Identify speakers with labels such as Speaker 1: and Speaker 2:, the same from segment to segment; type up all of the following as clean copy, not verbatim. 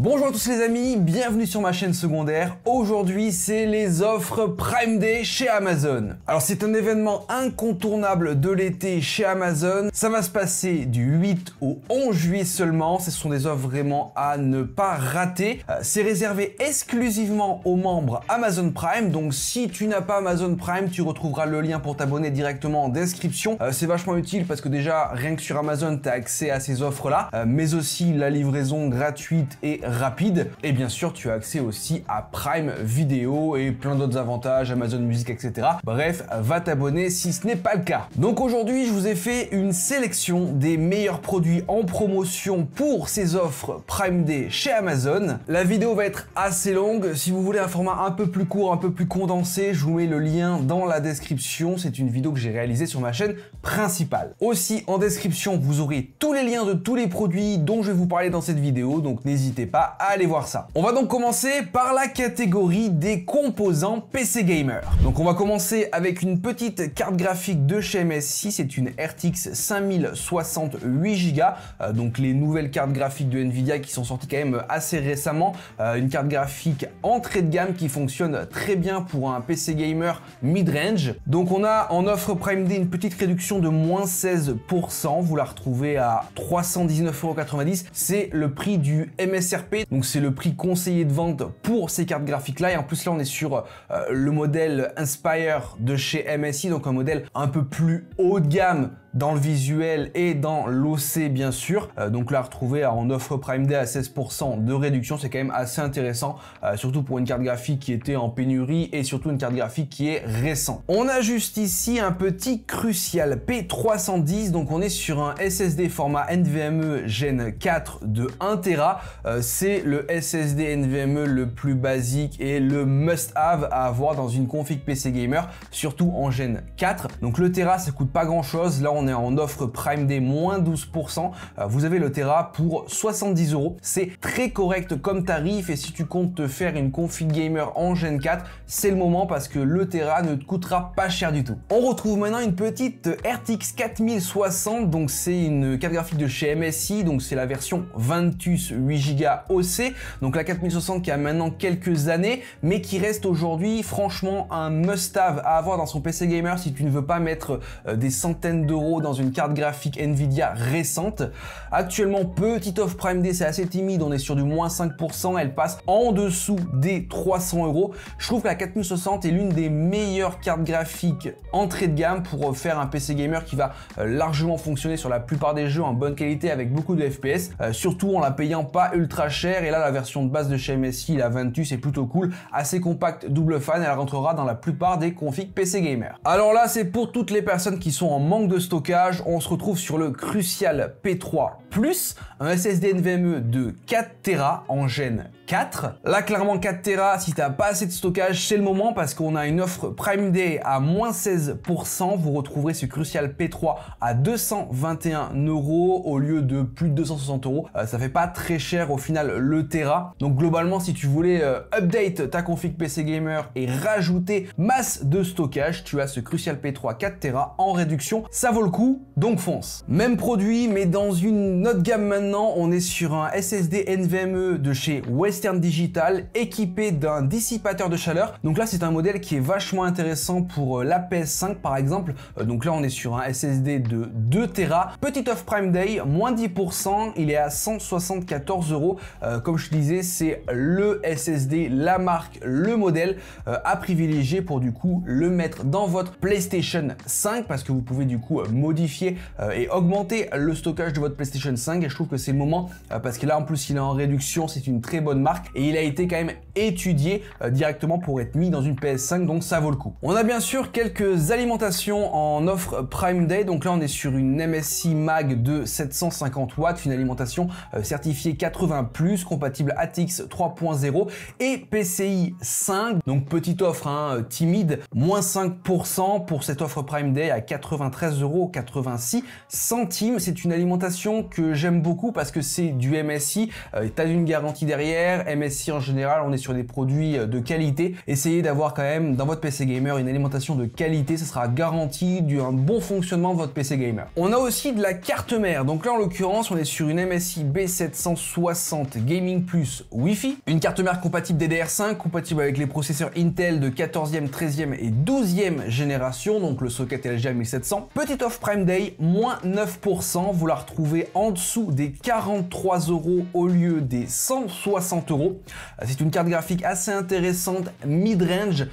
Speaker 1: Bonjour à tous les amis, bienvenue sur ma chaîne secondaire. Aujourd'hui, c'est les offres Prime Day chez Amazon. Alors c'est un événement incontournable de l'été chez Amazon. Ça va se passer du 8 au 11 juillet seulement. Ce sont des offres vraiment à ne pas rater. C'est réservé exclusivement aux membres Amazon Prime. Donc si tu n'as pas Amazon Prime, tu retrouveras le lien pour t'abonner directement en description. C'est vachement utile parce que déjà, rien que sur Amazon, tu as accès à ces offres-là, mais aussi la livraison gratuite et rapide, et bien sûr tu as accès aussi à Prime Video et plein d'autres avantages, Amazon Music, etc. Bref, va t'abonner si ce n'est pas le cas. Donc aujourd'hui je vous ai fait une sélection des meilleurs produits en promotion pour ces offres Prime Day chez Amazon. La vidéo va être assez longue, si vous voulez un format un peu plus court, un peu plus condensé, je vous mets le lien dans la description. C'est une vidéo que j'ai réalisée sur ma chaîne principale. Aussi en description vous aurez tous les liens de tous les produits dont je vais vous parler dans cette vidéo, donc n'hésitez pas à aller voir ça. On va donc commencer par la catégorie des composants PC Gamer. Donc on va commencer avec une petite carte graphique de chez MSI, c'est une RTX 5060 8Go, donc les nouvelles cartes graphiques de Nvidia qui sont sorties quand même assez récemment, une carte graphique entrée de gamme qui fonctionne très bien pour un PC Gamer mid-range. Donc on a en offre Prime Day une petite réduction de moins 16%, vous la retrouvez à 319,90 €, c'est le prix du MSRP. Donc c'est le prix conseillé de vente pour ces cartes graphiques là, et en plus là on est sur le modèle Inspire de chez MSI, donc un modèle un peu plus haut de gamme dans le visuel et dans l'OC bien sûr. Donc là retrouvé en offre Prime Day à 16% de réduction, c'est quand même assez intéressant, surtout pour une carte graphique qui était en pénurie et surtout une carte graphique qui est récente. On a juste ici un petit Crucial P310, donc on est sur un SSD format NVMe Gen 4 de 1 Tera. C'est le SSD NVMe le plus basique et le must-have à avoir dans une config PC Gamer, surtout en Gen 4. Donc le Tera ça coûte pas grand chose, là on est en offre Prime Day moins 12%, vous avez le Tera pour 70 €. C'est très correct comme tarif, et si tu comptes te faire une config gamer en Gen 4, c'est le moment parce que le Tera ne te coûtera pas cher du tout. On retrouve maintenant une petite RTX 4060, donc c'est une carte graphique de chez MSI, donc c'est la version Ventus 8Go OC, donc la 4060 qui a maintenant quelques années, mais qui reste aujourd'hui franchement un must-have à avoir dans son PC Gamer si tu ne veux pas mettre des centaines d'euros dans une carte graphique Nvidia récente. Actuellement, petite offre Prime Day, c'est assez timide, on est sur du moins 5%, elle passe en dessous des 300 €. Je trouve que la 4060 est l'une des meilleures cartes graphiques entrée de gamme pour faire un PC Gamer qui va largement fonctionner sur la plupart des jeux en bonne qualité avec beaucoup de FPS, surtout en la payant pas ultra cher. Et là la version de base de chez MSI, la Ventus, est plutôt cool, assez compacte, double fan, elle rentrera dans la plupart des configs PC Gamer. Alors là c'est pour toutes les personnes qui sont en manque de stockage, on se retrouve sur le Crucial P3 Plus, un SSD NVMe de 4 Tera en Gen 4. Là clairement 4 Tera, si t'as pas assez de stockage, c'est le moment parce qu'on a une offre Prime Day à moins 16%, vous retrouverez ce Crucial P3 à 221 € au lieu de plus de 260 €. Ça fait pas très cher au final le Tera. Donc globalement si tu voulais update ta config PC Gamer et rajouter masse de stockage, tu as ce Crucial P3 4 Tera en réduction, ça vaut le coup, donc fonce. Même produit mais dans une autre gamme maintenant, on est sur un SSD NVMe de chez Western Digital équipé d'un dissipateur de chaleur. Donc là c'est un modèle qui est vachement intéressant pour la PS5 par exemple. Donc là on est sur un SSD de 2 Tera. Petite offre Prime Day, moins 10%, il est à 174 €. Comme je te disais, c'est le SSD, la marque, le modèle à privilégier pour du coup le mettre dans votre PlayStation 5 parce que vous pouvez du coup modifier et augmenter le stockage de votre PlayStation 5, et je trouve que c'est le moment parce que là en plus il est en réduction, c'est une très bonne marque et il a été quand même étudié directement pour être mis dans une PS5, donc ça vaut le coup. On a bien sûr quelques alimentations en offre Prime Day, donc là on est sur une MSI Mag de 750 watts, une alimentation certifiée 80+, compatible ATX 3.0 et PCI 5, donc petite offre timide, moins 5% pour cette offre Prime Day à 93 € €86. C'est une alimentation que j'aime beaucoup parce que c'est du MSI, tu as une garantie derrière. MSI en général, on est sur des produits de qualité. Essayez d'avoir quand même dans votre PC gamer une alimentation de qualité, ça sera garanti d'un bon fonctionnement de votre PC gamer. On a aussi de la carte mère, donc là en l'occurrence on est sur une MSI B760 Gaming Plus Wi-Fi, une carte mère compatible DDR5, compatible avec les processeurs Intel de 14e, 13e et 12e génération, donc le socket LGA 1700. Petite offre Prime Day, moins 9%, vous la retrouvez en dessous des 43 € au lieu des 160 €. C'est une carte graphique assez intéressante, mid-range,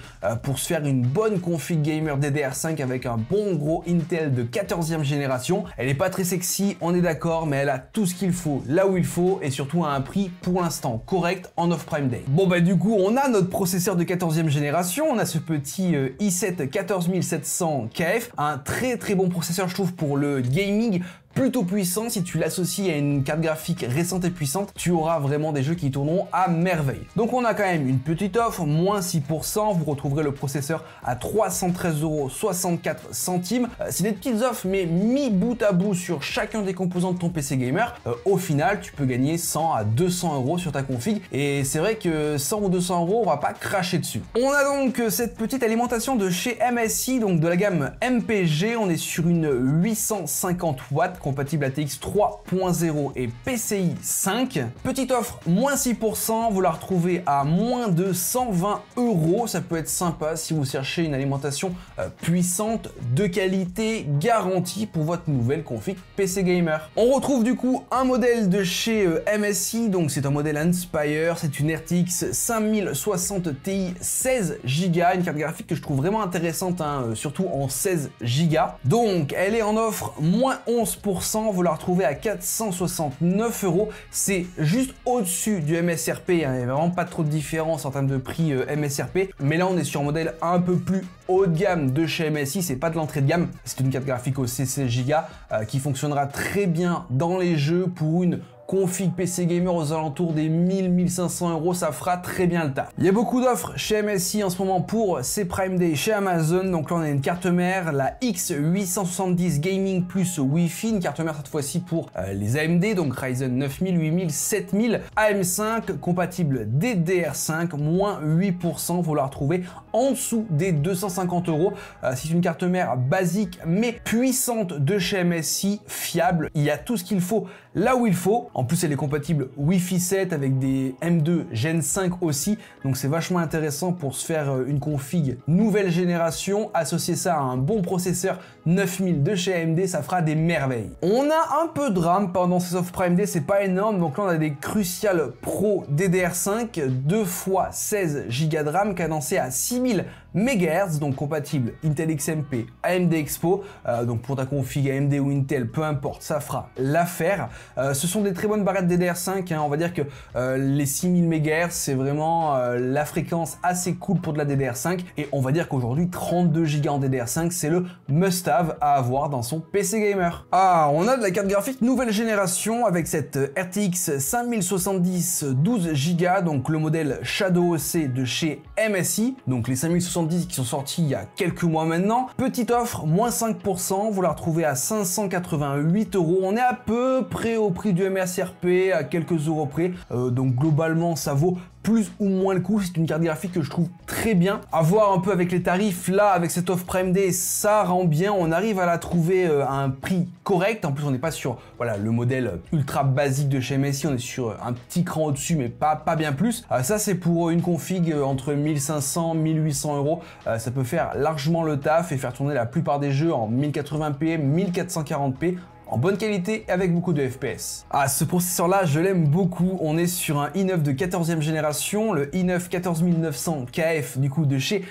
Speaker 1: pour se faire une bonne config gamer DDR5 avec un bon gros Intel de 14e génération. Elle est pas très sexy, on est d'accord, mais elle a tout ce qu'il faut là où il faut et surtout à un prix pour l'instant correct en off Prime Day. Bon bah du coup on a notre processeur de 14e génération, on a ce petit i7 14700 KF, un très bon processeur je trouve pour le gaming, plutôt puissant. Si tu l'associes à une carte graphique récente et puissante, tu auras vraiment des jeux qui tourneront à merveille. Donc on a quand même une petite offre, moins 6%, vous retrouverez le processeur à 313,64 €. C'est des petites offres mais mis bout à bout sur chacun des composants de ton PC gamer, au final tu peux gagner 100 à 200 € sur ta config et c'est vrai que 100 ou 200 €, on va pas cracher dessus. On a donc cette petite alimentation de chez MSI, donc de la gamme MPG, on est sur une 850 watts compatible ATX 3.0 et PCI 5. Petite offre, moins 6%, vous la retrouvez à moins de 120 €. Ça peut être sympa si vous cherchez une alimentation puissante, de qualité, garantie pour votre nouvelle config PC Gamer. On retrouve du coup un modèle de chez MSI, donc c'est un modèle Inspire, c'est une RTX 5060 Ti 16 Go, une carte graphique que je trouve vraiment intéressante, surtout en 16 Go. Donc elle est en offre, moins 11%. Vous la retrouvez à 469 €. C'est juste au-dessus du MSRP. Il n'y a vraiment pas trop de différence en termes de prix MSRP. Mais là, on est sur un modèle un peu plus haut de gamme de chez MSI. C'est pas de l'entrée de gamme. C'est une carte graphique aussi 16 Go qui fonctionnera très bien dans les jeux pour une config PC Gamer aux alentours des 1000-1500 €, ça fera très bien le taf. Il y a beaucoup d'offres chez MSI en ce moment pour ces Prime Day chez Amazon. Donc là on a une carte mère, la X870 Gaming Plus Wi-Fi, une carte mère cette fois-ci pour les AMD, donc Ryzen 9000, 8000, 7000, AM5, compatible DDR5, moins 8%, vous la retrouvez en dessous des 250 €. C'est une carte mère basique mais puissante de chez MSI, fiable, il y a tout ce qu'il faut là où il faut. En plus, elle est compatible Wi-Fi 7 avec des M2 Gen 5 aussi. Donc, c'est vachement intéressant pour se faire une config nouvelle génération. Associer ça à un bon processeur 9000 de chez AMD, ça fera des merveilles. On a un peu de RAM pendant ces offres Prime Day, c'est pas énorme. Donc là, on a des Crucial Pro DDR5, 2 x 16 Go de RAM, cadencé à 6000 MHz, donc compatible Intel XMP, AMD Expo. Donc pour ta config AMD ou Intel, peu importe, ça fera l'affaire. Ce sont des très bonnes barrettes DDR5, on va dire que les 6000 MHz, c'est vraiment la fréquence assez cool pour de la DDR5. Et on va dire qu'aujourd'hui, 32 Go en DDR5, c'est le must-have à avoir dans son PC Gamer. Ah, on a de la carte graphique nouvelle génération avec cette RTX 5070 12 Go, donc le modèle Shadow OC de chez MSI. Donc les 5070 qui sont sortis il y a quelques mois maintenant. Petite offre, moins 5%, vous la retrouvez à 588 €. On est à peu près au prix du MSRP, à quelques euros près. Donc globalement, ça vaut plus ou moins le coup. C'est une carte graphique que je trouve très bien. À voir un peu avec les tarifs, là, avec cette offre Prime Day, ça rend bien. On arrive à la trouver à un prix correct. En plus, on n'est pas sur le modèle ultra basique de chez MSI. On est sur un petit cran au-dessus, mais pas bien plus. Ça, c'est pour une config entre 1500 1800 €. Ça peut faire largement le taf et faire tourner la plupart des jeux en 1080p, 1440p. En bonne qualité et avec beaucoup de FPS. Ah, ce processeur là, je l'aime beaucoup. On est sur un i9 de 14e génération, le i9 14900 KF du coup de chez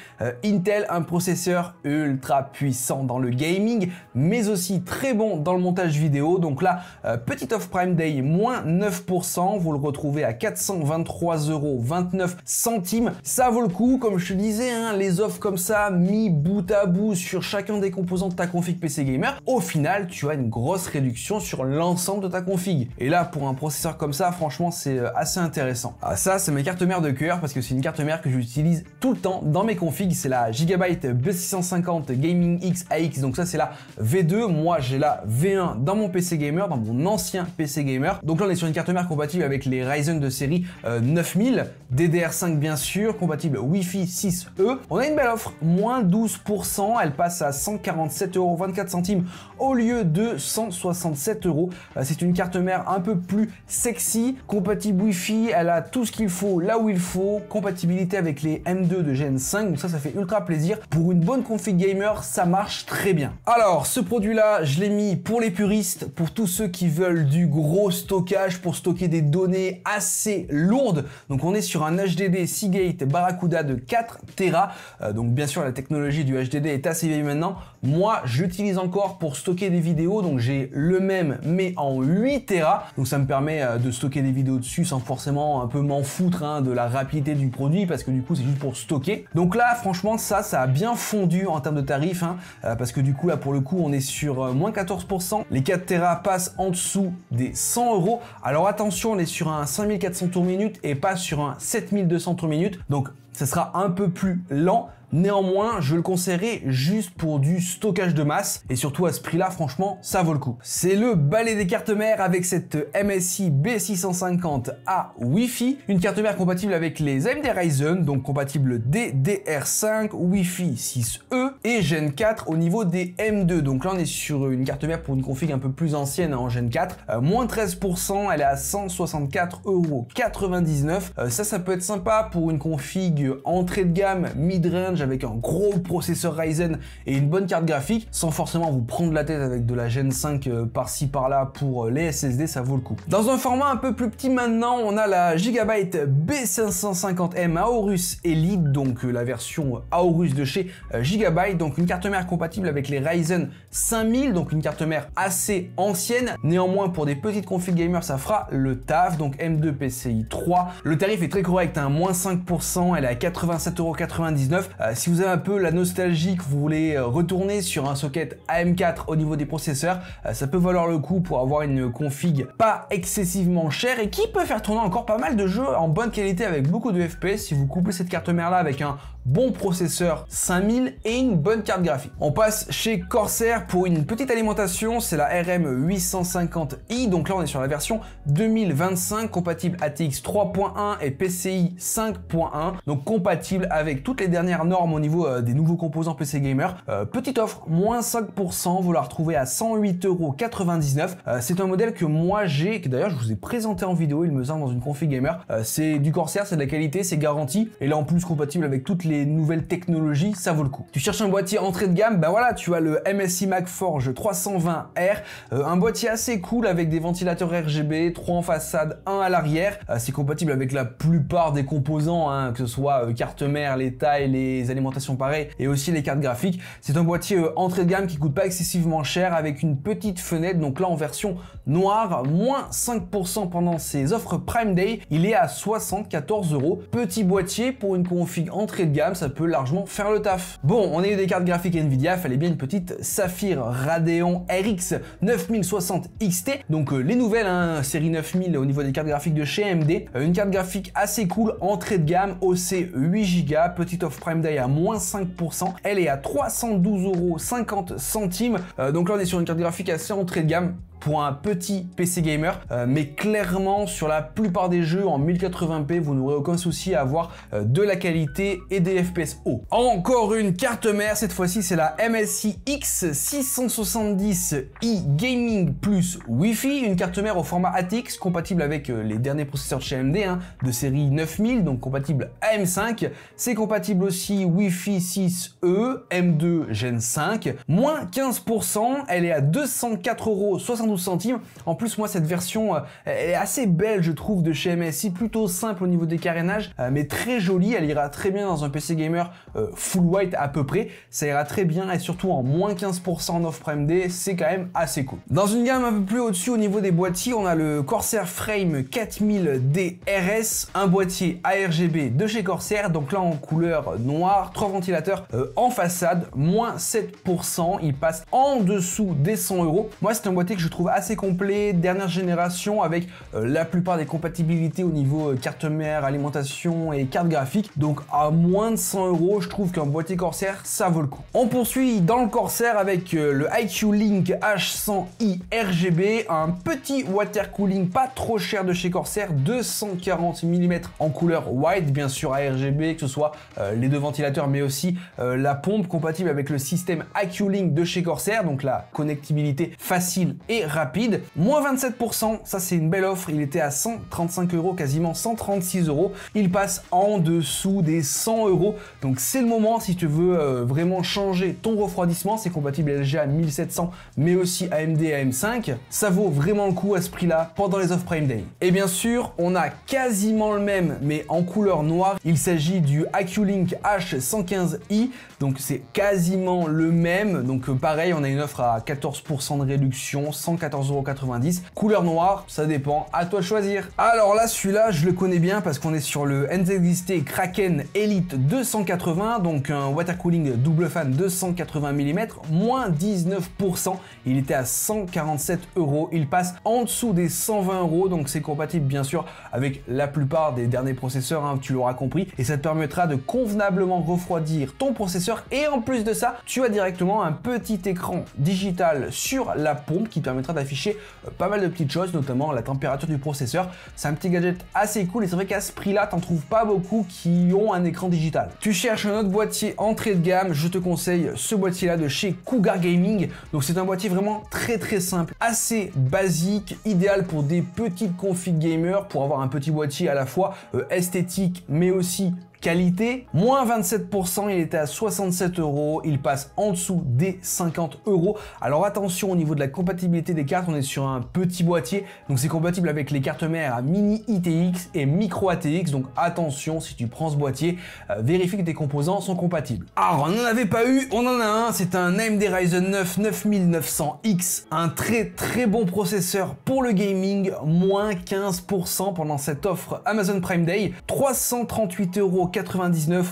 Speaker 1: Intel, un processeur ultra puissant dans le gaming, mais aussi très bon dans le montage vidéo. Donc là, petite offre Prime Day, moins 9%, vous le retrouvez à 423,29 €. Ça vaut le coup, comme je te disais, les offres comme ça, mis bout à bout sur chacun des composants de ta config PC Gamer, au final, tu as une grosse réduction sur l'ensemble de ta config. Et là, pour un processeur comme ça, franchement, c'est assez intéressant. Ah, ça, c'est ma carte mère de cœur parce que c'est une carte mère que j'utilise tout le temps dans mes configs. C'est la Gigabyte B650 Gaming X AX. Donc ça, c'est la V2. Moi, j'ai la V1 dans mon PC gamer, dans mon ancien PC gamer. Donc là, on est sur une carte mère compatible avec les Ryzen de série 9000, DDR5 bien sûr, compatible Wi-Fi 6E. On a une belle offre, moins 12%. Elle passe à 147,24 € au lieu de 167 €. C'est une carte mère un peu plus sexy, compatible Wi-Fi, elle a tout ce qu'il faut là où il faut, compatibilité avec les M2 de Gen 5, donc ça fait ultra plaisir. Pour une bonne config gamer, ça marche très bien. Alors, ce produit-là, je l'ai mis pour les puristes, pour tous ceux qui veulent du gros stockage, pour stocker des données assez lourdes. Donc on est sur un HDD Seagate Barracuda de 4 Tera. Donc bien sûr, la technologie du HDD est assez vieille maintenant. Moi, je l'utilise encore pour stocker des vidéos, donc j'ai le même mais en 8 Tera. Donc ça me permet de stocker des vidéos dessus sans forcément un peu m'en foutre de la rapidité du produit, parce que du coup c'est juste pour stocker. Donc là franchement ça a bien fondu en termes de tarifs, parce que du coup là pour le coup on est sur moins 14%. Les 4 Tera passent en dessous des 100 €. Alors attention, on est sur un 5400 tours minute et pas sur un 7200 tours minute. Donc ça sera un peu plus lent. Néanmoins, je le conseillerais juste pour du stockage de masse et surtout à ce prix-là, franchement, ça vaut le coup. C'est le balai des cartes mères avec cette MSI B650A Wi-Fi, une carte mère compatible avec les AMD Ryzen, donc compatible DDR5, Wi-Fi 6E et Gen 4 au niveau des M2. Donc là, on est sur une carte mère pour une config un peu plus ancienne en Gen 4, moins 13%, elle est à 164,99 €. Ça peut être sympa pour une config entrée de gamme, mid-range, avec un gros processeur Ryzen et une bonne carte graphique, sans forcément vous prendre la tête avec de la Gen 5 par-ci par-là pour les SSD, ça vaut le coup. Dans un format un peu plus petit maintenant, on a la Gigabyte B550M Aorus Elite, donc la version Aorus de chez Gigabyte, donc une carte mère compatible avec les Ryzen 5000, donc une carte mère assez ancienne. Néanmoins, pour des petites configs gamers, ça fera le taf, donc M2 PCI 3. Le tarif est très correct, moins 5%, elle est à 87,99 €. Si vous avez un peu la nostalgie, que vous voulez retourner sur un socket AM4 au niveau des processeurs, ça peut valoir le coup pour avoir une config pas excessivement chère et qui peut faire tourner encore pas mal de jeux en bonne qualité avec beaucoup de FPS si vous couplez cette carte mère là avec un bon processeur 5000 et une bonne carte graphique. On passe chez Corsair pour une petite alimentation, c'est la RM850i, donc là on est sur la version 2025, compatible ATX 3.1 et PCI 5.1, donc compatible avec toutes les dernières normes au niveau des nouveaux composants PC Gamer. Petite offre, moins 5%, vous la retrouvez à 108,99 €. C'est un modèle que moi j'ai, que d'ailleurs je vous ai présenté en vidéo, il me semble, dans une config gamer. C'est du Corsair, c'est de la qualité, c'est garanti, et là en plus compatible avec toutes les nouvelles technologies, ça vaut le coup. Tu cherches un boîtier entrée de gamme, bah voilà, tu as le MSI MagForge 320R, un boîtier assez cool avec des ventilateurs RGB, 3 en façade, 1 à l'arrière. C'est compatible avec la plupart des composants, que ce soit carte mère, les tailles, les alimentations pareilles, et aussi les cartes graphiques. C'est un boîtier entrée de gamme qui coûte pas excessivement cher, avec une petite fenêtre, donc là en version noire, moins 5% pendant ces offres Prime Day, il est à 74 €. Petit boîtier pour une config entrée de gamme, ça peut largement faire le taf. Bon, on a eu des cartes graphiques Nvidia, fallait bien une petite Sapphire Radeon RX 9060 XT, donc les nouvelles, série 9000 au niveau des cartes graphiques de chez AMD. Une carte graphique assez cool, entrée de gamme, OC 8 Go, petite offre Prime Day à moins 5%, elle est à 312,50 €. Donc là on est sur une carte graphique assez entrée de gamme pour un petit PC gamer, mais clairement sur la plupart des jeux en 1080p vous n'aurez aucun souci à avoir de la qualité et des FPS hauts. Encore une carte mère, cette fois-ci c'est la MSI X670i Gaming plus Wi-Fi, une carte mère au format ATX compatible avec les derniers processeurs de chez AMD, de série 9000, donc compatible AM5. C'est compatible aussi Wi-Fi 6E, M2 Gen 5, moins 15%, elle est à 204,72 €. En plus, moi, cette version, elle est assez belle, je trouve, de chez MSI, plutôt simple au niveau des carénages, mais très jolie. Elle ira très bien dans un PC gamer full white à peu près. Ça ira très bien et surtout en moins 15% en off Prime Day, c'est quand même assez cool. Dans une gamme un peu plus au-dessus au niveau des boîtiers, on a le Corsair Frame 4000D RS, un boîtier ARGB de chez Corsair, donc là en couleur noire, 3 ventilateurs en façade, moins 7%, il passe en dessous des 100 €. Moi, c'est un boîtier que je trouve trouve assez complet, dernière génération avec la plupart des compatibilités au niveau carte mère, alimentation et carte graphique. Donc à moins de 100 €, je trouve qu'un boîtier Corsair, ça vaut le coup. On poursuit dans le Corsair avec le IQ Link H100i RGB, un petit water cooling pas trop cher de chez Corsair, 240 mm en couleur white, bien sûr à RGB, que ce soit les deux ventilateurs mais aussi la pompe compatible avec le système IQ Link de chez Corsair, donc la connectibilité facile et rapide. Moins 27%, ça c'est une belle offre, il était à 135 €, quasiment 136 €. Il passe en dessous des 100 €, donc c'est le moment si tu veux vraiment changer ton refroidissement, c'est compatible LG à 1700 mais aussi AMD et AM5, ça vaut vraiment le coup à ce prix-là pendant les offres Prime Day. Et bien sûr, on a quasiment le même mais en couleur noire, il s'agit du IQ Link H115i, donc c'est quasiment le même, donc pareil, on a une offre à 14% de réduction, 114,90 €. Couleur noire, ça dépend, à toi de choisir. Alors là, celui-là, je le connais bien parce qu'on est sur le NZXT Kraken Elite 280, donc un water cooling double fan 280 mm, moins 19%, il était à 147 €, il passe en dessous des 120 €, donc c'est compatible bien sûr avec la plupart des derniers processeurs, hein, tu l'auras compris, et ça te permettra de convenablement refroidir ton processeur, et en plus de ça, tu as directement un petit écran digital sur la pompe qui te permettra d'afficher pas mal de petites choses, notamment la température du processeur. C'est un petit gadget assez cool, et c'est vrai qu'à ce prix-là, t'en trouves pas beaucoup qui ont un écran digital. Tu cherches un autre boîtier entrée de gamme, je te conseille ce boîtier-là de chez Cougar Gaming. Donc c'est un boîtier vraiment très simple, assez basique, idéal pour des petites configs gamers, pour avoir un petit boîtier à la fois esthétique mais aussi qualité. Moins 27%, il était à 67 €, il passe en dessous des 50 €. Alors attention au niveau de la compatibilité des cartes, on est sur un petit boîtier, donc c'est compatible avec les cartes mères à mini ITX et micro ATX, donc attention si tu prends ce boîtier, vérifie que tes composants sont compatibles. Alors on n'en avait pas eu, on en a un, c'est un AMD Ryzen 9 9900X, un très bon processeur pour le gaming, moins 15% pendant cette offre Amazon Prime Day, 338,99 €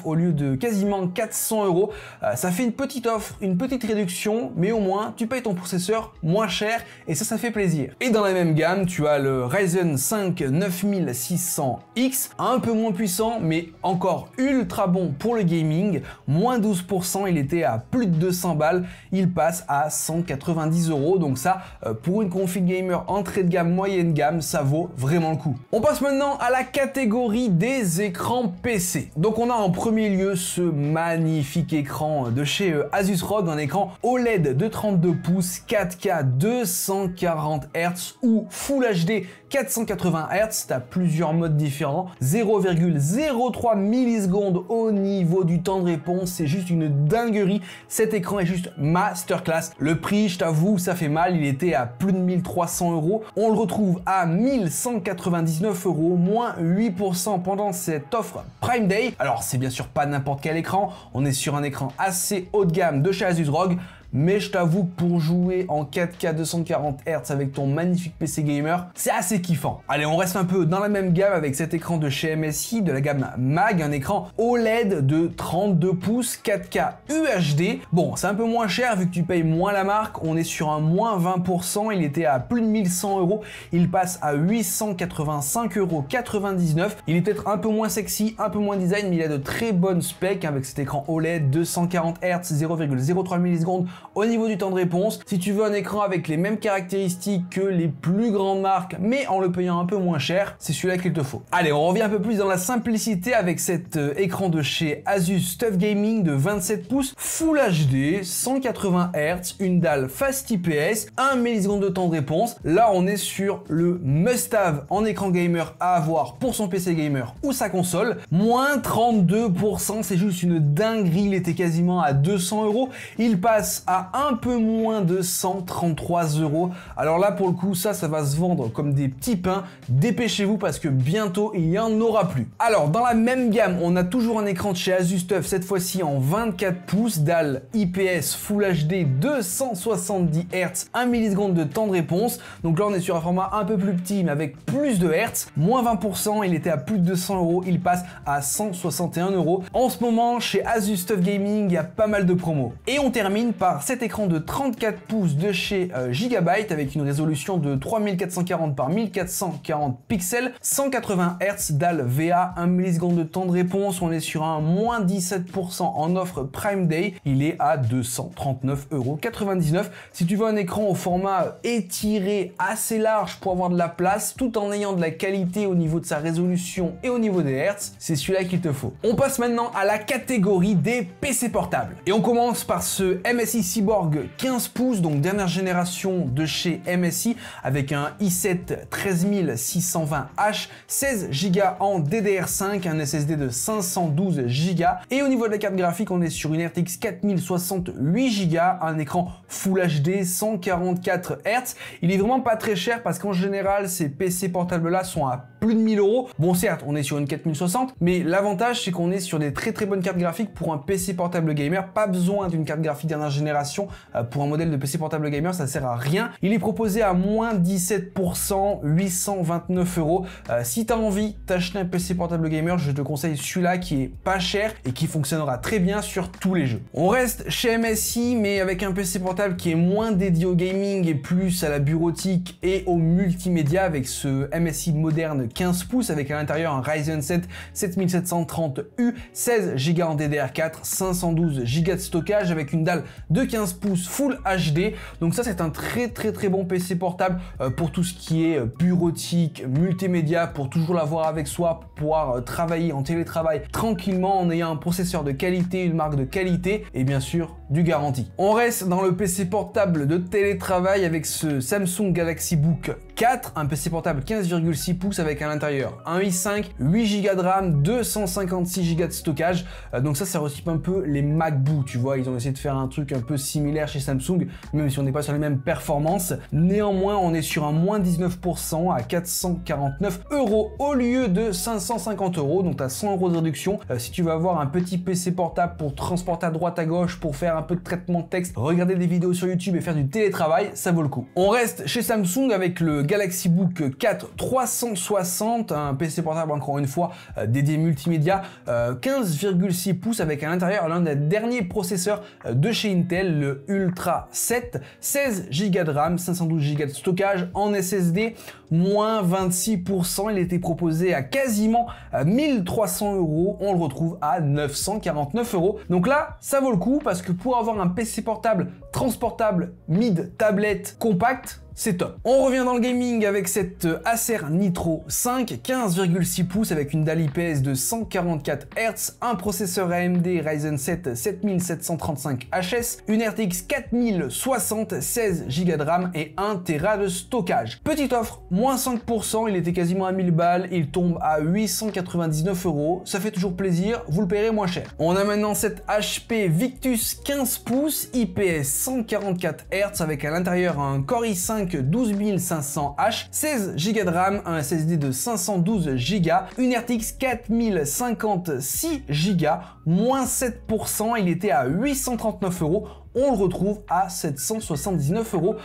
Speaker 1: au lieu de quasiment 400 €. Ça fait une petite offre, une petite réduction, mais au moins tu payes ton processeur moins cher et ça fait plaisir. Et dans la même gamme, tu as le Ryzen 5 9600X, un peu moins puissant, mais encore ultra bon pour le gaming. Moins 12%, il était à plus de 200 balles, il passe à 190 €. Donc ça, pour une config gamer entrée de gamme, moyenne gamme, ça vaut vraiment le coup. On passe maintenant à la catégorie des écrans PC. Donc on a en premier lieu ce magnifique écran de chez Asus ROG, un écran OLED de 32 pouces, 4K 240 Hz ou Full HD 480 Hz, tu as plusieurs modes différents, 0,03 millisecondes au niveau du temps de réponse, c'est juste une dinguerie, cet écran est juste masterclass. Le prix, je t'avoue, ça fait mal, il était à plus de 1300 €, on le retrouve à 1199 €, moins 8% pendant cette offre Prime Day. Alors c'est bien sûr pas n'importe quel écran, on est sur un écran assez haut de gamme de chez Asus ROG, mais je t'avoue que pour jouer en 4K 240 Hz avec ton magnifique PC gamer, c'est assez kiffant. Allez, on reste un peu dans la même gamme avec cet écran de chez MSI, de la gamme MAG, un écran OLED de 32 pouces, 4K UHD. Bon, c'est un peu moins cher vu que tu payes moins la marque, on est sur un moins 20%, il était à plus de 1100 €, il passe à 885,99 €. Il est peut-être un peu moins sexy, un peu moins design, mais il a de très bonnes specs avec cet écran OLED, 240 Hz, 0,03 millisecondes au niveau du temps de réponse. Si tu veux un écran avec les mêmes caractéristiques que les plus grandes marques, mais en le payant un peu moins cher, c'est celui-là qu'il te faut. Allez, on revient un peu plus dans la simplicité avec cet écran de chez Asus TUF Gaming de 27 pouces, Full HD, 180 Hz, une dalle Fast IPS, 1 milliseconde de temps de réponse. Là, on est sur le must-have en écran gamer à avoir pour son PC gamer ou sa console. Moins 32%, c'est juste une dinguerie, il était quasiment à 200 €. Il passe à un peu moins de 133 €. Alors là, pour le coup, ça va se vendre comme des petits pains. Dépêchez-vous parce que bientôt, il n'y en aura plus. Alors, dans la même gamme, on a toujours un écran de chez Asus TUF, cette fois-ci en 24 pouces, dalle IPS Full HD 270 Hz, 1 milliseconde de temps de réponse. Donc là, on est sur un format un peu plus petit, mais avec plus de Hz. Moins 20%, il était à plus de 200 €, il passe à 161 €. En ce moment, chez Asus TUF Gaming, il y a pas mal de promos. Et on termine par part cet écran de 34 pouces de chez Gigabyte avec une résolution de 3440 par 1440 pixels, 180 Hz, dalle VA, 1 milliseconde de temps de réponse. On est sur un moins 17% en offre Prime Day. Il est à 239,99 €. Si tu veux un écran au format étiré, assez large pour avoir de la place, tout en ayant de la qualité au niveau de sa résolution et au niveau des Hertz, c'est celui-là qu'il te faut. On passe maintenant à la catégorie des PC portables. Et on commence par ce MSI Cyborg 15 pouces, donc dernière génération de chez MSI, avec un i7 13620H, 16 Go en DDR5, un SSD de 512 Go. Et au niveau de la carte graphique, on est sur une RTX 4060 8 Go, un écran Full HD 144 Hz. Il est vraiment pas très cher parce qu'en général, ces PC portables là sont à plus de 1000 €. Bon, certes, on est sur une 4060, mais l'avantage, c'est qu'on est sur des très bonnes cartes graphiques pour un PC portable gamer. Pas besoin d'une carte graphique dernière génération pour un modèle de PC portable gamer, ça sert à rien. Il est proposé à moins 17%, 829 €. Si tu as envie d'acheter un PC portable gamer, je te conseille celui-là qui est pas cher et qui fonctionnera très bien sur tous les jeux. On reste chez MSI, mais avec un PC portable qui est moins dédié au gaming et plus à la bureautique et au multimédia, avec ce MSI moderne 15 pouces avec à l'intérieur un Ryzen 7 7730U, 16 Go en DDR4, 512 Go de stockage avec une dalle de 15 pouces Full HD. Donc ça, c'est un très bon PC portable pour tout ce qui est bureautique, multimédia, pour toujours l'avoir avec soi, pour pouvoir travailler en télétravail tranquillement en ayant un processeur de qualité, une marque de qualité et bien sûr du garantie. On reste dans le PC portable de télétravail avec ce Samsung Galaxy Book 4, un PC portable 15,6 pouces avec à l'intérieur un i5, 8 Go de RAM, 256 Go de stockage. Donc ça recycle un peu les MacBook, tu vois, ils ont essayé de faire un truc un peu similaire chez Samsung, même si on n'est pas sur les mêmes performances. Néanmoins, on est sur un moins 19% à 449 € au lieu de 550 €, donc tu as 100 € de réduction. Si tu veux avoir un petit PC portable pour transporter à droite à gauche, pour faire un peu de traitement de texte, regarder des vidéos sur YouTube et faire du télétravail, ça vaut le coup. On reste chez Samsung avec le Galaxy Book 4 360, un PC portable encore une fois dédié multimédia, 15,6 pouces avec à l'intérieur l'un des derniers processeurs de chez Intel, le Ultra 7, 16 Go de RAM, 512 Go de stockage en SSD, moins 26%. Il était proposé à quasiment 1300 €, on le retrouve à 949 €. Donc là, ça vaut le coup parce que pour avoir un PC portable transportable, mid, tablette, compact, c'est top. On revient dans le gaming avec cette Acer Nitro 5, 15,6 pouces avec une dalle IPS de 144 Hz, un processeur AMD Ryzen 7 7735HS, une RTX 4060, 16 Go de RAM et 1 Tera de stockage. Petite offre, moins 5%, il était quasiment à 1000 balles, il tombe à 899 €. Ça fait toujours plaisir, vous le paierez moins cher. On a maintenant cette HP Victus 15 pouces, IPS 144 Hz avec à l'intérieur un Core i5 12500H, 16 Go de RAM, un SSD de 512 Go, une RTX 4056 Go, moins 7%, il était à 839 €. On le retrouve à 779 €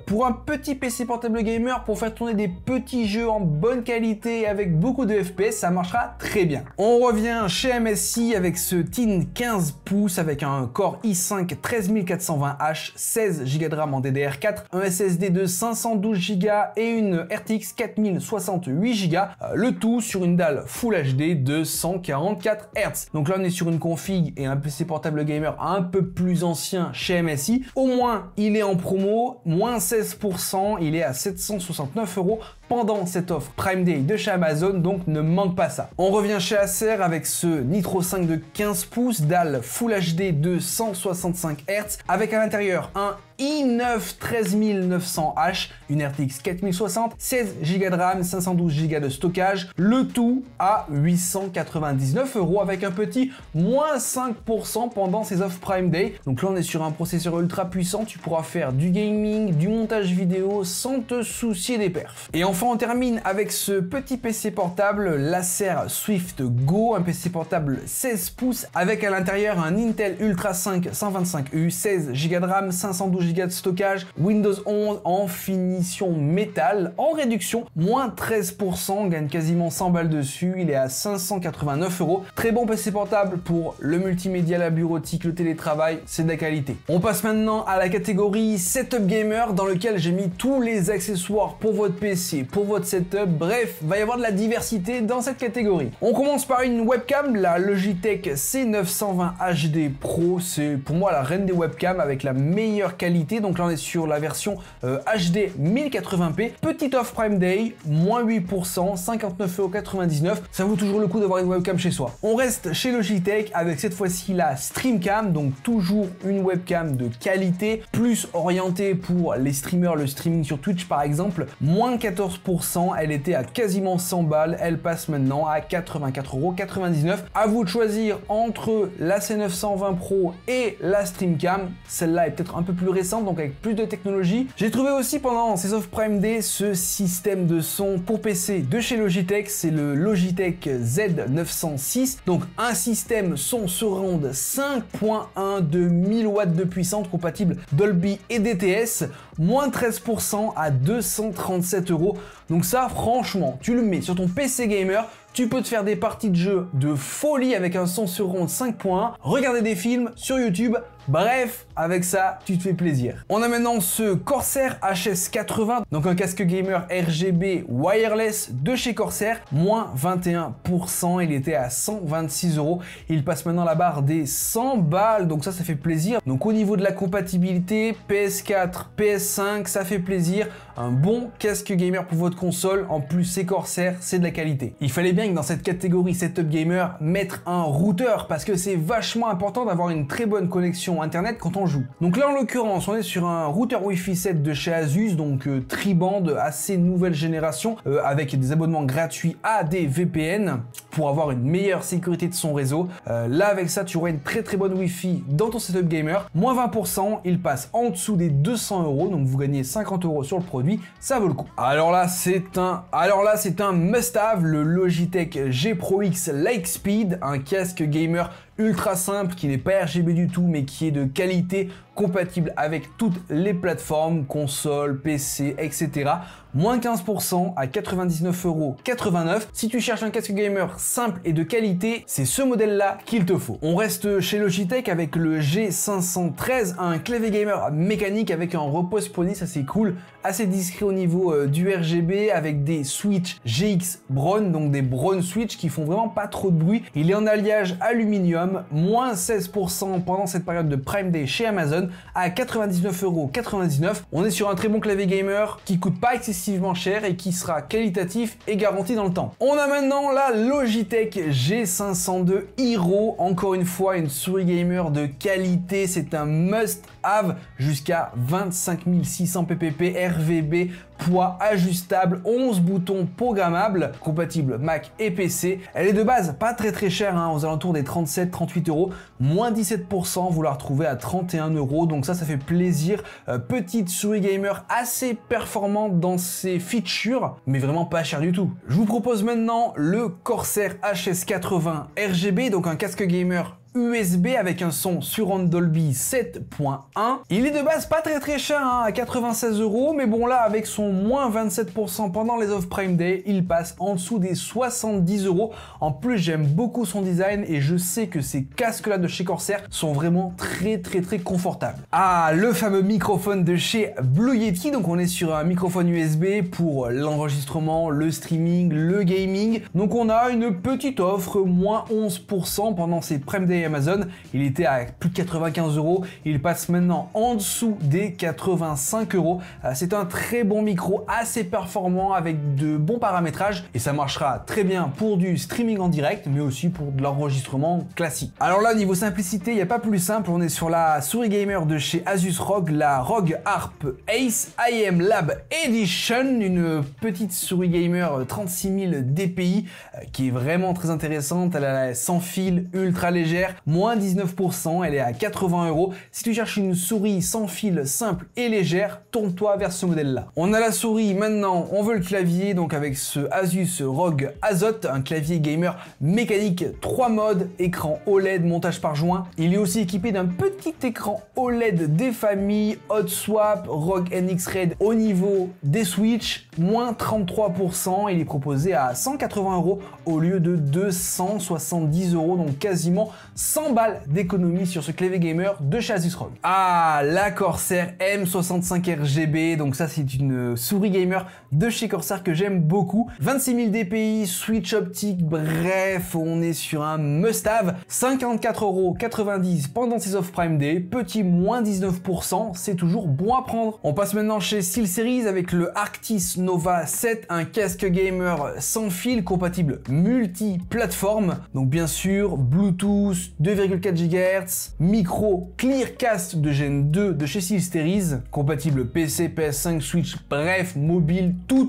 Speaker 1: pour un petit PC portable gamer pour faire tourner des petits jeux en bonne qualité avec beaucoup de FPS, ça marchera très bien. On revient chez MSI avec ce Teen 15 pouces avec un Core i5 13420H, 16 Go de RAM en DDR4, un SSD de 512 Go et une RTX 4068 Go, le tout sur une dalle Full HD de 144 Hz. Donc là on est sur une config et un PC portable gamer un peu plus ancien chez MSI. Au moins il est en promo, moins 16%, il est à 769 € pendant cette offre Prime Day de chez Amazon, donc ne manque pas ça. On revient chez Acer avec ce Nitro 5 de 15 pouces, dalle Full HD de 165 Hz, avec à l'intérieur un i9 13900H, une RTX 4060, 16 Go de RAM, 512 Go de stockage, le tout à 899 € avec un petit moins 5% pendant ces offres Prime Day. Donc là on est sur un processeur ultra puissant, tu pourras faire du gaming, du montage vidéo sans te soucier des perfs. Et enfin enfin on termine avec ce petit PC portable l'Acer Swift Go, un PC portable 16 pouces avec à l'intérieur un Intel Ultra 5 125U, 16 Go de RAM, 512 Go de stockage, Windows 11 en finition métal, en réduction, moins 13%, on gagne quasiment 100 balles dessus, il est à 589 €. Très bon PC portable pour le multimédia, la bureautique, le télétravail, c'est de la qualité. On passe maintenant à la catégorie Setup Gamer dans lequel j'ai mis tous les accessoires pour votre PC, pour votre setup, bref, va y avoir de la diversité dans cette catégorie. On commence par une webcam, la Logitech C920 HD Pro, c'est pour moi la reine des webcams avec la meilleure qualité, donc là on est sur la version HD 1080p, petite offre Prime Day, moins 8%, 59,99 €, ça vaut toujours le coup d'avoir une webcam chez soi. On reste chez Logitech avec cette fois-ci la Streamcam, donc toujours une webcam de qualité, plus orientée pour les streamers, le streaming sur Twitch par exemple, moins 14%, elle était à quasiment 100 balles, elle passe maintenant à 84,99 €. À vous de choisir entre la C920 Pro et la Streamcam, celle-là est peut-être un peu plus récente, donc avec plus de technologie. J'ai trouvé aussi pendant ces offres Prime Day ce système de son pour PC de chez Logitech, c'est le Logitech Z906, donc un système son surround 5.1 de 1000 watts de puissance, compatible Dolby et DTS, moins 13% à 237 €. Donc ça, franchement, tu le mets sur ton PC gamer, tu peux te faire des parties de jeu de folie avec un son surround 5.1, regarder des films sur YouTube, bref, avec ça, tu te fais plaisir. On a maintenant ce Corsair HS80, donc un casque gamer RGB wireless de chez Corsair, moins 21%, il était à 126 €, il passe maintenant la barre des 100 balles, donc ça fait plaisir. Donc au niveau de la compatibilité, PS4, PS5, ça fait plaisir, un bon casque gamer pour votre console, en plus c'est Corsair, c'est de la qualité. Il fallait bien que dans cette catégorie Setup Gamer, mettre un routeur, parce que c'est vachement important d'avoir une très bonne connexion internet quand on joue. Donc là en l'occurrence on est sur un routeur Wi-Fi 7 de chez Asus, donc tri-band assez nouvelle génération, avec des abonnements gratuits à des VPN pour avoir une meilleure sécurité de son réseau. Là avec ça tu auras une très bonne Wi-Fi dans ton Setup Gamer, moins 20%, il passe en dessous des 200 €, donc vous gagnez 50 € sur le produit, ça vaut le coup. Alors là c'est un must-have, le Logitech G Pro X Lightspeed, un casque gamer ultra simple qui n'est pas RGB du tout mais qui est de qualité, compatible avec toutes les plateformes, console, PC, etc. Moins 15% à 99,89 €. Si tu cherches un casque gamer simple et de qualité, c'est ce modèle-là qu'il te faut. On reste chez Logitech avec le G513, un clavier gamer mécanique avec un repose-poignet, ça c'est cool, assez discret au niveau du RGB, avec des switches GX Braun, donc des Braun switch qui font vraiment pas trop de bruit. Il est en alliage aluminium, moins 16% pendant cette période de Prime Day chez Amazon à 99,99 €. On est sur un très bon clavier gamer qui coûte pas excessivement cher et qui sera qualitatif et garanti dans le temps. On a maintenant la Logitech G502 Hero, encore une fois une souris gamer de qualité, c'est un must-have, jusqu'à 25 600 ppp RVB, poids ajustable, 11 boutons programmables, compatible Mac et PC. Elle est de base pas très chère, hein, aux alentours des 37-38 €, moins 17%, vous la retrouvez à 31 €, donc ça fait plaisir. Petite souris gamer assez performante dans ses features, mais vraiment pas cher du tout. Je vous propose maintenant le Corsair HS80 RGB, donc un casque gamer USB avec un son surround Dolby 7.1. Il est de base pas très cher, hein, à 96 €, mais bon là avec son moins 27% pendant les offres Prime Day, il passe en dessous des 70 €. En plus j'aime beaucoup son design et je sais que ces casques là de chez Corsair sont vraiment très confortables. Ah, le fameux microphone de chez Blue Yeti, donc on est sur un microphone USB pour l'enregistrement, le streaming, le gaming. Donc on a une petite offre, moins 11% pendant ces Prime Day Amazon, il était à plus de 95 €, il passe maintenant en dessous des 85 €. C'est un très bon micro, assez performant avec de bons paramétrages et ça marchera très bien pour du streaming en direct mais aussi pour de l'enregistrement classique. Alors là niveau simplicité, il n'y a pas plus simple, on est sur la souris gamer de chez Asus ROG, la ROG Harp Ace IM Lab Edition, une petite souris gamer 36 000 dpi qui est vraiment très intéressante, elle est sans fil, ultra légère, moins 19%, elle est à 80 €. Si tu cherches une souris sans fil, simple et légère, tourne-toi vers ce modèle-là. On a la souris, maintenant on veut le clavier, donc avec ce Asus ROG Azoth, un clavier gamer mécanique, 3 modes, écran OLED, montage par joint. Il est aussi équipé d'un petit écran OLED des familles, hot swap, ROG NX Red au niveau des switches, moins 33%, il est proposé à 180 € au lieu de 270 €, donc quasiment 100 balles d'économie sur ce clavier gamer de chez Asus ROG. Ah, la Corsair M65 RGB, donc ça c'est une souris gamer de chez Corsair que j'aime beaucoup. 26 000 dpi, switch optique, bref, on est sur un must-have. 54,90 € pendant ces offres Prime Day, petit moins 19%, c'est toujours bon à prendre. On passe maintenant chez SteelSeries avec le Arctis Nova 7, un casque gamer sans fil compatible multi-plateforme. Donc bien sûr, Bluetooth, 2,4 GHz, micro Clearcast de Gen 2 de chez SteelSeries, compatible PC, PS5, Switch, bref, mobile, tout.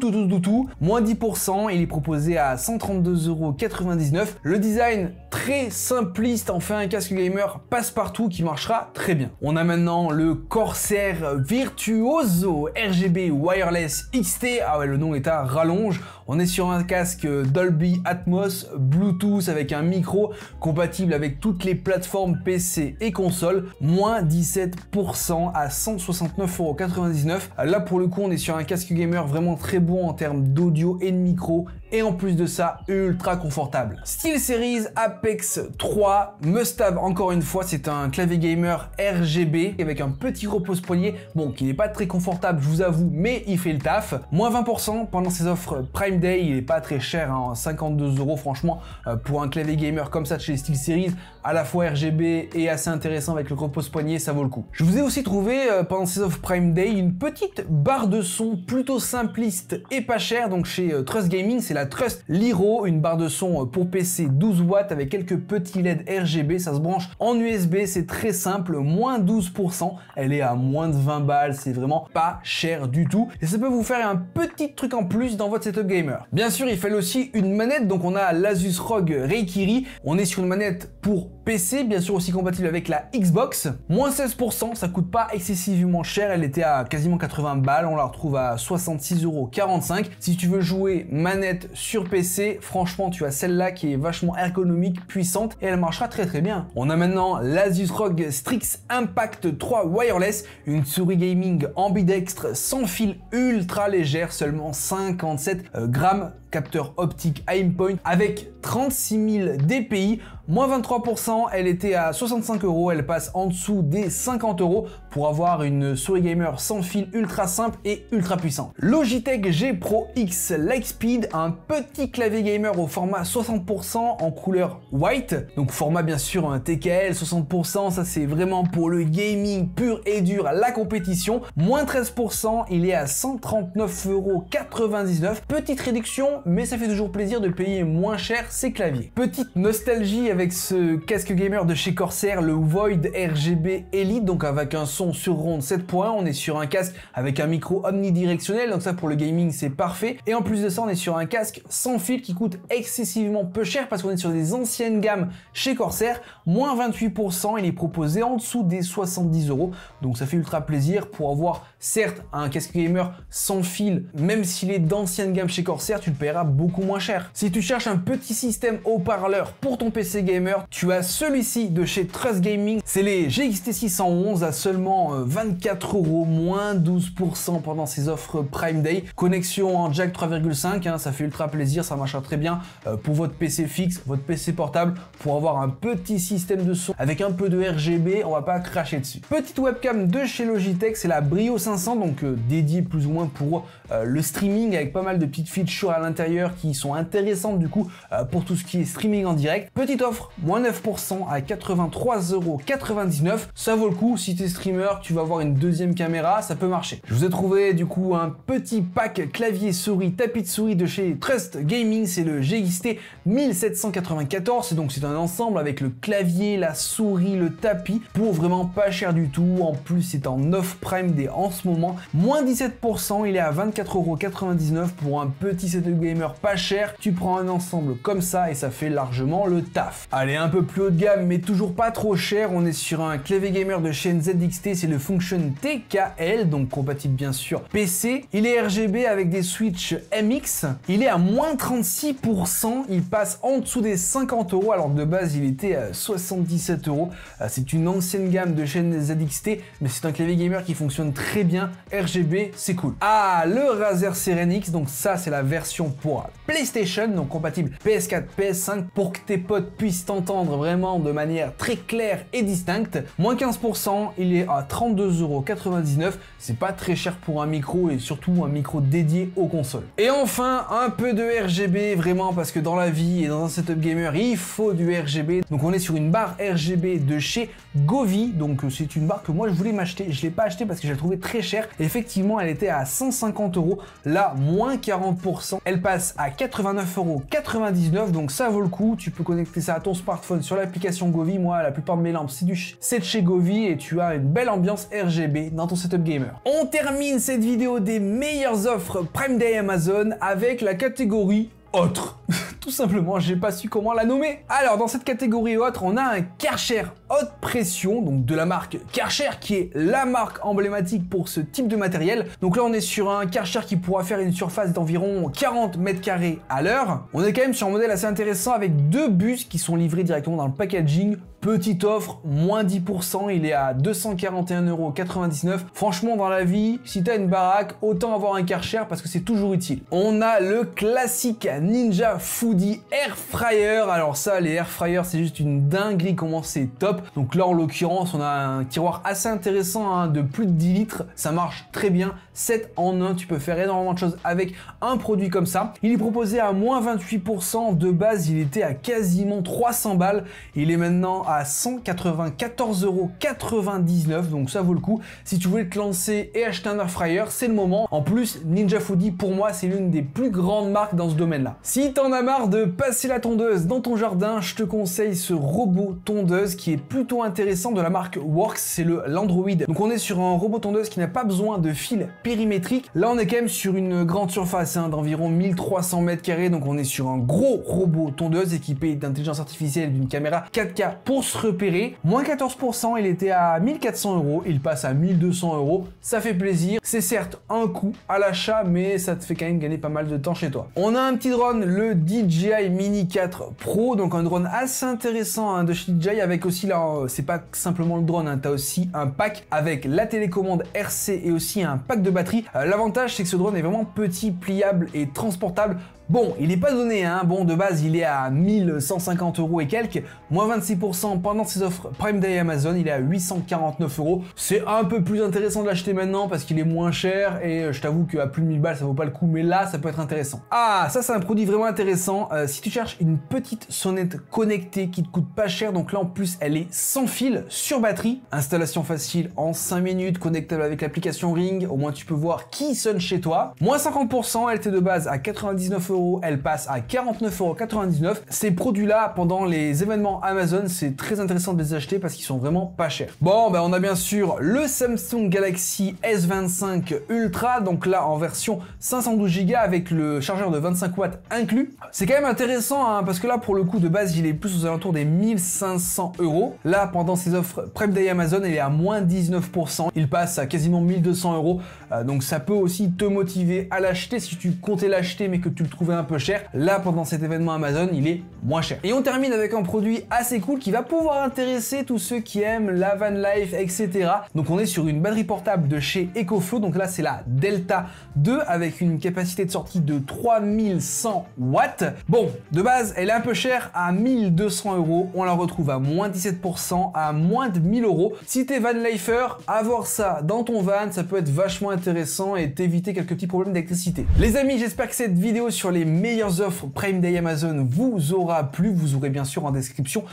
Speaker 1: Moins 10%, il est proposé à 132,99 €. Le design très simpliste en fait un casque gamer passe-partout qui marchera très bien. On a maintenant le Corsair Virtuoso RGB Wireless XT. Ah ouais, le nom est à rallonge. On est sur un casque Dolby Atmos, Bluetooth avec un micro compatible avec toutes les plateformes PC et console. Moins 17% à 169,99 €. Là pour le coup on est sur un casque gamer vraiment très bon en termes d'audio et de micro. Et en plus de ça, ultra confortable. SteelSeries Apex 3, must-have encore une fois, c'est un clavier gamer RGB avec un petit repose-poignet, bon, qui n'est pas très confortable, je vous avoue, mais il fait le taf. Moins 20% pendant ces offres Prime Day, il est pas très cher, hein, 52 € franchement, pour un clavier gamer comme ça de chez SteelSeries, à la fois RGB et assez intéressant avec le repose-poignet, ça vaut le coup. Je vous ai aussi trouvé pendant ces offres Prime Day une petite barre de son plutôt simpliste et pas chère, donc chez Trust Gaming, c'est la Trust Lyro, une barre de son pour PC 12 watts avec quelques petits LED RGB, ça se branche en USB, c'est très simple, moins 12%, elle est à moins de 20 balles, c'est vraiment pas cher du tout, et ça peut vous faire un petit truc en plus dans votre setup gamer. Bien sûr, il fallait aussi une manette, donc on a l'Asus ROG Reikiri, on est sur une manette pour PC, bien sûr aussi compatible avec la Xbox, moins 16%, ça coûte pas excessivement cher, elle était à quasiment 80 balles, on la retrouve à 66,45 €. Si tu veux jouer manette sur PC, franchement tu as celle-là qui est vachement ergonomique, puissante et elle marchera très bien. On a maintenant l'Asus ROG Strix Impact 3 Wireless, une souris gaming ambidextre sans fil ultra légère, seulement 57 grammes, capteur optique Aimpoint avec 36 000 dpi, moins 23%, elle était à 65 €, elle passe en dessous des 50 € pour avoir une souris gamer sans fil ultra simple et ultra puissante. Logitech G Pro X Lightspeed, un petit clavier gamer au format 60% en couleur white, donc format bien sûr un TKL 60%, ça c'est vraiment pour le gaming pur et dur, la compétition, moins 13%, il est à 139,99 €, petite réduction, mais ça fait toujours plaisir de payer moins cher ses claviers. Petite nostalgie avec ce casque gamer de chez Corsair, le Void RGB Elite, donc avec un son sur ronde 7 points, on est sur un casque avec un micro omnidirectionnel, donc ça pour le gaming c'est parfait, et en plus de ça on est sur un casque sans fil qui coûte excessivement peu cher parce qu'on est sur des anciennes gammes chez Corsair, moins 28%, il est proposé en dessous des 70 €, donc ça fait ultra plaisir pour avoir certes un casque gamer sans fil, même s'il est d'ancienne gamme chez Corsair, tu le paieras beaucoup moins cher. Si tu cherches un petit système haut-parleur pour ton PC gamer, tu as celui-ci de chez Trust Gaming, c'est les GXT 611 à seulement 24 €, moins 12% pendant ces offres Prime Day. Connexion en jack 3,5, hein, ça fait ultra plaisir, ça marchera très bien pour votre PC fixe, votre PC portable, pour avoir un petit système de son avec un peu de RGB, on va pas cracher dessus. Petite webcam de chez Logitech, c'est la Brio 500, donc dédiée plus ou moins pour le streaming avec pas mal de petites features à l'intérieur qui sont intéressantes du coup pour tout ce qui est streaming en direct. Petite offre, moins 9% à 83,99 €, ça vaut le coup. Si tu es streamer, tu vas avoir une deuxième caméra, ça peut marcher. Je vous ai trouvé du coup un petit pack clavier souris, tapis de souris de chez Trust Gaming, c'est le GXT 1794, donc c'est un ensemble avec le clavier, la souris, le tapis, pour vraiment pas cher du tout. En plus c'est en offre Prime Day en ce moment, moins 17%, il est à 24,99 € pour un petit setup gamer pas cher, tu prends un ensemble comme ça et ça fait largement le taf. Allez, un peu plus haut de gamme mais toujours pas trop cher, on est sur un clavier gamer de chez NZXT, c'est le Function TKL, donc compatible bien sûr PC. Il est RGB avec des switches MX, il est à moins 36%, il passe en dessous des 50 € alors que de base il était à 77 €. C'est une ancienne gamme de chez NZXT, mais c'est un clavier gamer qui fonctionne très bien, RGB, c'est cool. Ah, le Razer Serenix, donc ça c'est la version pour PlayStation, donc compatible PS4, PS5, pour que tes potes puissent t'entendre vraiment de manière très claire et distincte. Moins 15%, il est à 32,99 €, c'est pas très cher pour un micro et surtout un micro dédié aux consoles. Et enfin, un peu de RGB, vraiment, parce que dans la vie et dans un setup gamer, il faut du RGB. Donc on est sur une barre RGB de chez Govee, donc c'est une barre que moi je voulais m'acheter, je l'ai pas acheté parce que je l'ai trouvée très chère. Effectivement, elle était à 150 €, là moins 40%, elle passe à 89,99 €, donc ça vaut le coup. Tu peux connecter ça à ton smartphone sur l'application Govee. Moi, la plupart de mes lampes, c'est de chez Govee et tu as une belle ambiance RGB dans ton setup gamer. On termine cette vidéo des meilleures offres Prime Day Amazon avec la catégorie autre. Tout simplement, j'ai pas su comment la nommer. Alors, dans cette catégorie autre, on a un Karcher haute pression, donc de la marque Karcher, qui est la marque emblématique pour ce type de matériel. Donc là, on est sur un Karcher qui pourra faire une surface d'environ 40 mètres carrés à l'heure. On est quand même sur un modèle assez intéressant avec deux bus qui sont livrés directement dans le packaging. Petite offre, moins 10%, il est à 241,99 €. Franchement, dans la vie, si t'as une baraque, autant avoir un Karcher parce que c'est toujours utile. On a le classique Ninja Foodi Air Fryer. Alors ça, les Air Fryers, c'est juste une dinguerie comment c'est top. Donc là, en l'occurrence, on a un tiroir assez intéressant, hein, de plus de 10 litres. Ça marche très bien. 7 en 1, tu peux faire énormément de choses avec un produit comme ça. Il est proposé à moins 28%. De base, il était à quasiment 300 balles. Il est maintenant à 194,99 €, donc ça vaut le coup. Si tu voulais te lancer et acheter un air fryer, c'est le moment. En plus, Ninja Foodi, pour moi, c'est l'une des plus grandes marques dans ce domaine-là. Si t'en as marre de passer la tondeuse dans ton jardin, je te conseille ce robot tondeuse qui est plutôt intéressant de la marque Works, c'est le Landroid. Donc on est sur un robot tondeuse qui n'a pas besoin de fil périmétrique. Là, on est quand même sur une grande surface, hein, d'environ 1300 mètres carrés, donc on est sur un gros robot tondeuse équipé d'intelligence artificielle et d'une caméra 4K pour se repérer. Moins 14%, il était à 1400 €, il passe à 1200 €. Ça fait plaisir. C'est certes un coût à l'achat, mais ça te fait quand même gagner pas mal de temps chez toi. On a un petit drone, le DJI Mini 4 Pro, donc un drone assez intéressant, hein, de chez DJI, avec aussi là, c'est pas simplement le drone, hein, tu as aussi un pack avec la télécommande RC et aussi un pack de batterie. L'avantage, c'est que ce drone est vraiment petit, pliable et transportable. Bon, il n'est pas donné, hein. Bon, de base, il est à 1150 € et quelques, moins 26% pendant ses offres Prime Day Amazon, il est à 849 €. C'est un peu plus intéressant de l'acheter maintenant parce qu'il est moins cher et je t'avoue qu'à plus de 1000 balles, ça vaut pas le coup, mais là, ça peut être intéressant. Ah, ça, c'est un produit vraiment intéressant. Si tu cherches une petite sonnette connectée qui te coûte pas cher, donc là, en plus, elle est sans fil, sur batterie, installation facile en 5 minutes, connectable avec l'application Ring, au moins tu peux voir qui sonne chez toi. Moins 50%, elle était de base à 99 €. Elle passe à 49,99 €. Ces produits-là, pendant les événements Amazon, c'est très intéressant de les acheter parce qu'ils sont vraiment pas chers. Bon, on a bien sûr le Samsung Galaxy S25 Ultra, donc là en version 512 Go avec le chargeur de 25 watts inclus. C'est quand même intéressant, hein, parce que là, pour le coup, de base, il est plus aux alentours des 1500 €. Là, pendant ces offres Prime Day Amazon, il est à moins 19%. Il passe à quasiment 1200 €. Donc ça peut aussi te motiver à l'acheter si tu comptais l'acheter mais que tu le trouves un peu cher. Là, pendant cet événement Amazon, il est moins cher. Et on termine avec un produit assez cool qui va pouvoir intéresser tous ceux qui aiment la van life, etc. Donc on est sur une batterie portable de chez EcoFlow. Donc là, c'est la Delta 2 avec une capacité de sortie de 3100 watts. Bon, de base, elle est un peu chère à 1200 €. On la retrouve à moins 17%, à moins de 1000 €. Si t'es van lifer, avoir ça dans ton van, ça peut être vachement intéressant et t'éviter quelques petits problèmes d'électricité. Les amis, j'espère que cette vidéo sur les meilleures offres Prime Day Amazon vous aura plu. Vous aurez bien sûr en description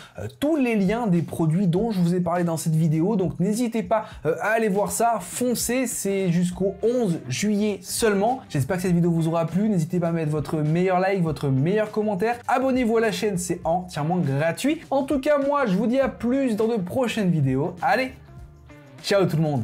Speaker 1: tous les liens des produits dont je vous ai parlé dans cette vidéo, donc n'hésitez pas à aller voir ça, foncez, c'est jusqu'au 11 juillet seulement. J'espère que cette vidéo vous aura plu, n'hésitez pas à mettre votre meilleur like, votre meilleur commentaire, abonnez-vous à la chaîne, c'est entièrement gratuit. En tout cas, moi je vous dis à plus dans de prochaines vidéos. Allez, ciao tout le monde.